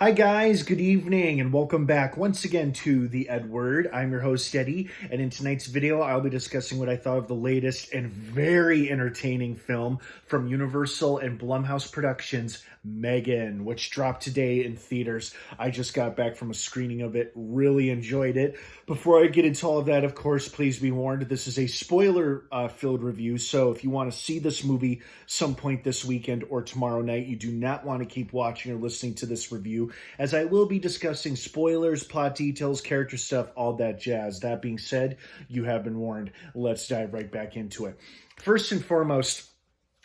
Hi guys, good evening, and welcome back once again to the EdWord. I'm your host, Eddie, and in tonight's video, I'll be discussing what I thought of the latest and very entertaining film from Universal and Blumhouse Productions, M3GAN, which dropped today in theaters. I just got back from a screening of it, really enjoyed it. Before I get into all of that, of course, please be warned, this is a spoiler-filled review, so if you want to see this movie some point this weekend or tomorrow night, you do not want to keep watching or listening to this review, as I will be discussing spoilers, plot details, character stuff, all that jazz. That being said, you have been warned. Let's dive right back into it. First and foremost,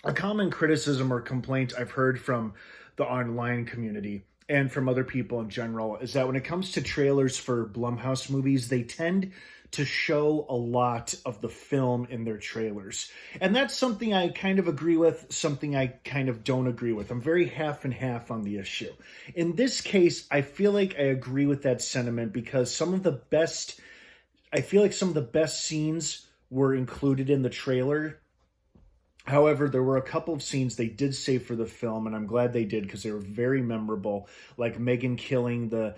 a common criticism or complaint I've heard from the online community and from other people in general is that when it comes to trailers for Blumhouse movies, they tend to show a lot of the film in their trailers. And that's something I kind of agree with, something I kind of don't agree with. I'm very half and half on the issue. In this case, I feel like I agree with that sentiment because I feel like some of the best scenes were included in the trailer. However, there were a couple of scenes they did save for the film, and I'm glad they did because they were very memorable, like M3GAN killing the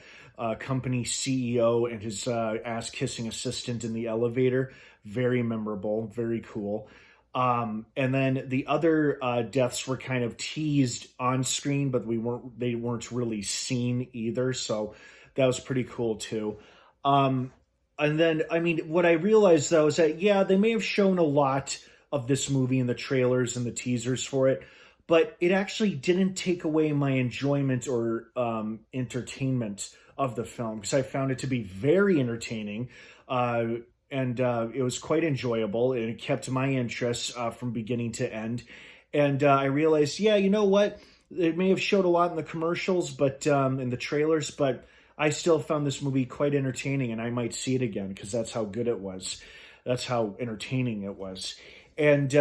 company CEO and his ass-kissing assistant in the elevator. Very memorable, very cool. And then the other deaths were kind of teased on screen, but they weren't really seen either, so that was pretty cool too. And then, I mean, what I realized though is that, yeah, they may have shown a lot of this movie in the trailers and the teasers for it, but it actually didn't take away my enjoyment or entertainment of the film because I found it to be very entertaining and it was quite enjoyable and it kept my interest from beginning to end. And I realized, yeah, you know what? It may have showed a lot in the commercials, but in the trailers, but I still found this movie quite entertaining and I might see it again because that's how good it was. That's how entertaining it was. And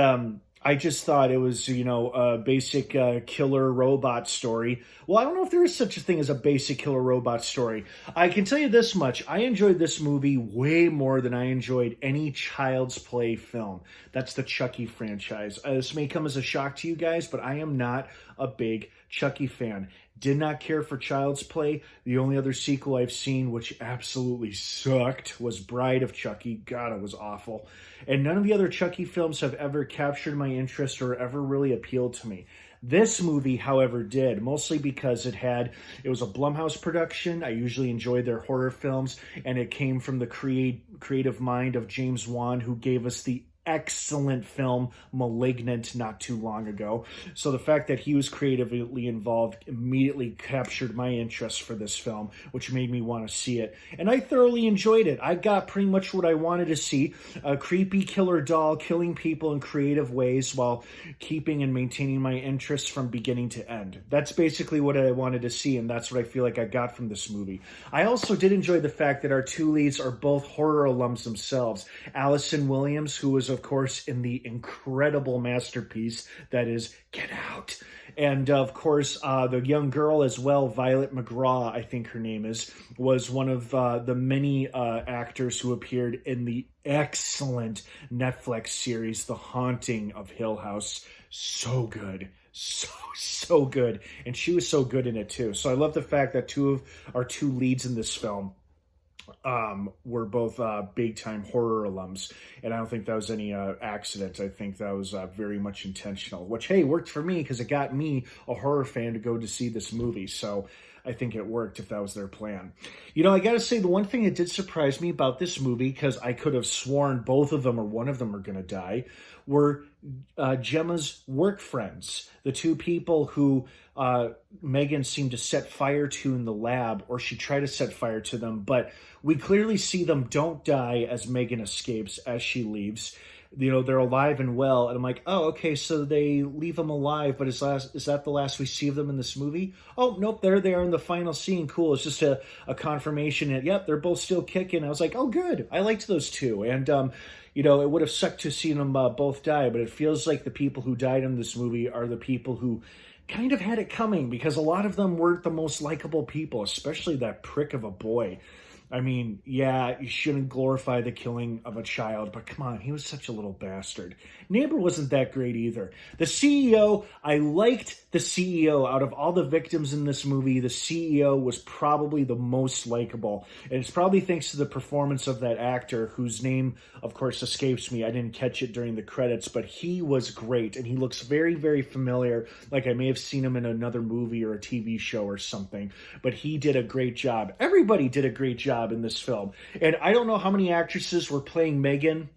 I just thought it was, a basic killer robot story. Well, I don't know if there is such a thing as a basic killer robot story. I can tell you this much. I enjoyed this movie way more than I enjoyed any Child's Play film. That's the Chucky franchise. This may come as a shock to you guys, but I am not a big Chucky fan. Did not care for Child's Play. The only other sequel I've seen, which absolutely sucked, was Bride of Chucky. God, it was awful. And none of the other Chucky films have ever captured my interest or ever really appealed to me. This movie, however, did, mostly because it was a Blumhouse production. I usually enjoy their horror films, and it came from the creative mind of James Wan, who gave us the excellent film Malignant not too long ago. So the fact that he was creatively involved immediately captured my interest for this film, which made me want to see it. And I thoroughly enjoyed it. I got pretty much what I wanted to see. A creepy killer doll killing people in creative ways while keeping and maintaining my interest from beginning to end. That's basically what I wanted to see, and that's what I feel like I got from this movie. I also did enjoy the fact that our two leads are both horror alums themselves. Allison Williams, who was of course in the incredible masterpiece that is Get Out, and of course the young girl as well, Violet McGraw, I think her name is, was one of the many actors who appeared in the excellent Netflix series The Haunting of Hill House. So good. So good. And she was so good in it too. So I love the fact that two of our two leads in this film were both big-time horror alums, and I don't think that was any accident. I think that was very much intentional, which, hey, worked for me because it got me, a horror fan, to go to see this movie, so I think it worked if that was their plan. I gotta say, the one thing that did surprise me about this movie, because I could have sworn both of them or one of them are gonna die, were Gemma's work friends, the two people who M3GAN seemed to set fire to in the lab, or she tried to set fire to them, but we clearly see them don't die as M3GAN escapes, as she leaves. They're alive and well, and I'm like, oh, okay, so they leave them alive, but is that the last we see of them in this movie? Oh, nope, there they are in the final scene. Cool, it's just a confirmation that, yep, they're both still kicking. I was like, oh, good, I liked those two, and it would have sucked to see them both die, but it feels like the people who died in this movie are the people who kind of had it coming, because a lot of them weren't the most likable people, especially that prick of a boy. I mean, yeah, you shouldn't glorify the killing of a child, but come on, he was such a little bastard. Neighbor wasn't that great either. The CEO, I liked the CEO. Out of all the victims in this movie, the CEO was probably the most likable. And it's probably thanks to the performance of that actor, whose name, of course, escapes me. I didn't catch it during the credits, but he was great. And he looks very, very familiar, like I may have seen him in another movie or a TV show or something. But he did a great job. Everybody did a great job in this film. And I don't know how many actresses were playing M3GAN,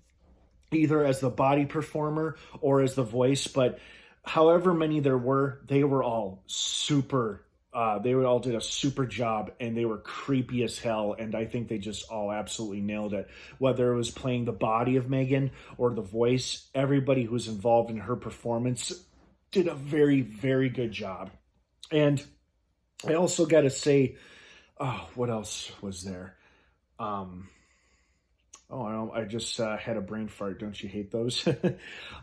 either as the body performer or as the voice, but however many there were, they were all super, they all did a super job, and they were creepy as hell, and I think they just all absolutely nailed it. Whether it was playing the body of M3GAN or the voice, everybody who was involved in her performance did a very, very good job. And I also got to say, oh, what else was there? I just had a brain fart. Don't you hate those?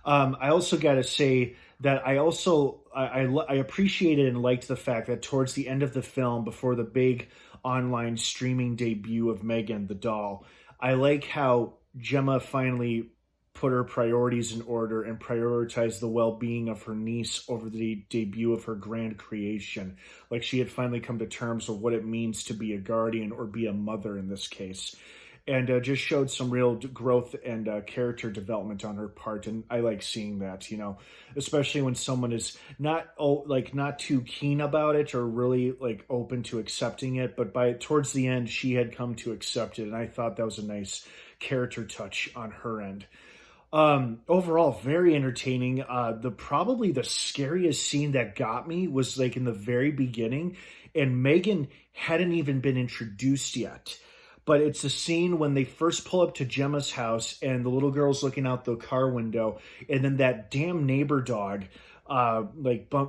I also got to say that I appreciated and liked the fact that towards the end of the film, before the big online streaming debut of M3GAN the doll, I like how Gemma finally put her priorities in order and prioritized the well-being of her niece over the debut of her grand creation. Like she had finally come to terms with what it means to be a guardian, or be a mother in this case. And just showed some real growth and character development on her part. And I like seeing that, especially when someone is not too keen about it, or really like open to accepting it. But towards the end, she had come to accept it. And I thought that was a nice character touch on her end. Overall, very entertaining. Probably the scariest scene that got me was like in the very beginning, and M3GAN hadn't even been introduced yet. But it's a scene when they first pull up to Gemma's house, and the little girl's looking out the car window, and then that damn neighbor dog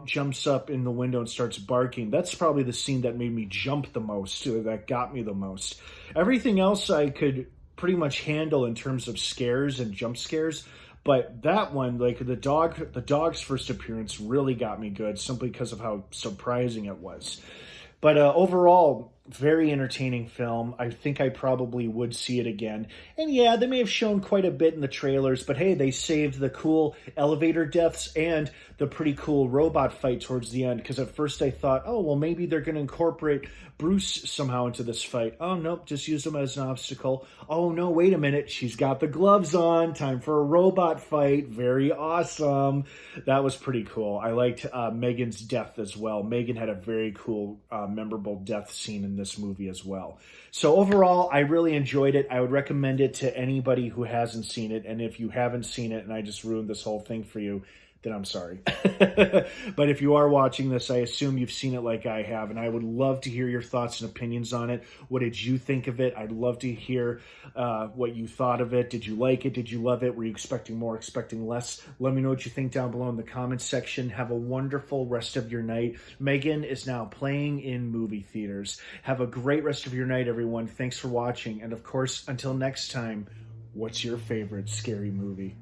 jumps up in the window and starts barking. That's probably the scene that made me jump the most, that got me the most. Everything else I could pretty much handle in terms of scares and jump scares, but that one, like the dog's first appearance, really got me good, simply because of how surprising it was. But overall, very entertaining film. I think I probably would see it again. And yeah, they may have shown quite a bit in the trailers, but hey, they saved the cool elevator deaths and the pretty cool robot fight towards the end. Because at first I thought, oh, well, maybe they're going to incorporate Bruce somehow into this fight. Oh, nope, just use him as an obstacle. Oh, no, wait a minute. She's got the gloves on. Time for a robot fight. Very awesome. That was pretty cool. I liked M3GAN's death as well. M3GAN had a very cool, memorable death scene in this movie as well. So overall, I really enjoyed it. I would recommend it to anybody who hasn't seen it. And if you haven't seen it and I just ruined this whole thing for you, then I'm sorry. But if you are watching this, I assume you've seen it like I have, and I would love to hear your thoughts and opinions on it. What did you think of it? I'd love to hear what you thought of it. Did you like it? Did you love it? Were you expecting more, expecting less? Let me know what you think down below in the comments section. Have a wonderful rest of your night. M3GAN is now playing in movie theaters. Have a great rest of your night, everyone. Thanks for watching. And of course, until next time, what's your favorite scary movie?